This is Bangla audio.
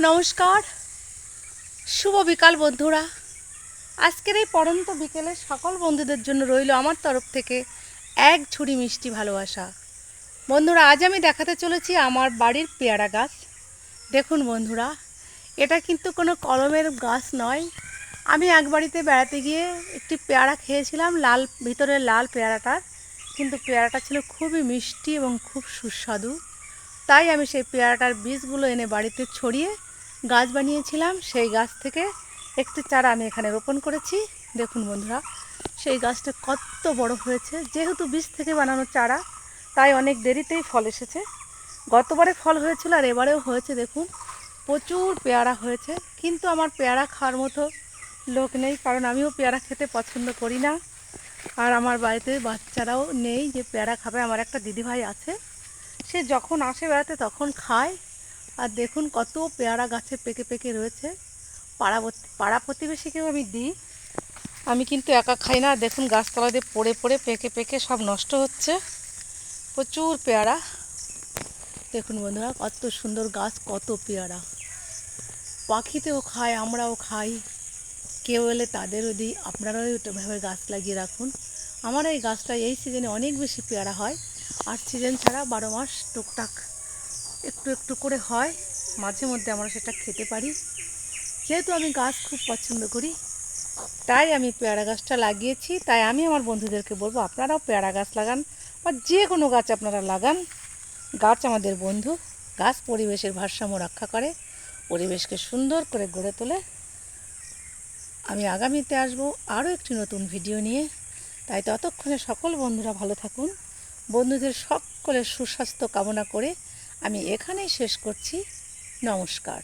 নমস্কার, শুভ বিকাল বন্ধুরা। আজকের এই পড়ন্ত বিকেলে সকল বন্ধুদের জন্য রইল আমার তরফ থেকে এক ঝুড়ি মিষ্টি ভালোবাসা। বন্ধুরা, আজ আমি দেখাতে চলেছি আমার বাড়ির পেয়ারা গাছ। দেখুন বন্ধুরা, এটা কিন্তু কোনো কলমের গাছ নয়। আমি এক বাড়িতে বেড়াতে গিয়ে একটি পেয়ারা খেয়েছিলাম, ভিতরের লাল পেয়ারাটার, কিন্তু পেয়ারাটা ছিল খুবই মিষ্টি এবং খুব সুস্বাদু। তাই আমি সেই পেয়ারাটার বীজগুলো এনে বাড়িতে ছড়িয়ে গাছ বানিয়েছিলাম। সেই গাছ থেকে একটি চারা আমি এখানে রোপণ করেছি। দেখুন বন্ধুরা, সেই গাছটা কত বড় হয়েছে। যেহেতু বীজ থেকে বানানো চারা, তাই অনেক দেরিতেই ফল এসেছে। গতবারে ফল হয়েছিল আর এবারেও হয়েছে। দেখুন, প্রচুর পেয়ারা হয়েছে, কিন্তু আমার পেয়ারা খাওয়ার মতো লোক নেই, কারণ আমিও পেয়ারা খেতে পছন্দ করি না। আর আমার বাড়িতে বাচ্চারাও নেই যে পেয়ারা খাবে। আমার একটা দিদিভাই আছে, সে যখন আসে বেড়াতে তখন খায়। আর দেখুন কত পেয়ারা গাছে পেকে পেকে রয়েছে। পাড়া প্রতিবেশীকেও আমি দিই, আমি কিন্তু একা খাই না। দেখুন গাছতলা দিয়ে পড়ে পড়ে পেকে পেকে সব নষ্ট হচ্ছে। প্রচুর পেয়ারা। দেখুন বন্ধুরা, কত সুন্দর গাছ, কত পেয়ারা। পাখিতেও খায়, আমরাও খাই। কেউ এলে তাদেরও দিই। আপনারাও এভাবে গাছ লাগিয়ে রাখুন। আমার এই গাছটা এই সিজনে অনেক বেশি পেয়ারা হয়, আর সিজন ছাড়া 12 মাস টুকটাক একটু একটু করে হয়। মাঝে মধ্যে আমরা সেটা খেতে পারি। যেহেতু আমি গাছ খুব পছন্দ করি, তাই আমি পেয়ারা গাছটা লাগিয়েছি। তাই আমি আমার বন্ধুদেরকে বলবো, আপনারাও পেয়ারা গাছ লাগান, বা যে কোনো গাছ আপনারা লাগান। গাছ আমাদের বন্ধু। গাছ পরিবেশের ভারসাম্য রক্ষা করে, পরিবেশকে সুন্দর করে গড়ে তোলে। আমি আগামীতে আসবো আরও একটি নতুন ভিডিও নিয়ে। তাই ততক্ষণে সকল বন্ধুরা ভালো থাকুন। বন্ধুদের সকলের সুস্বাস্থ্য কামনা করে আমি এখানেই শেষ করছি। নমস্কার।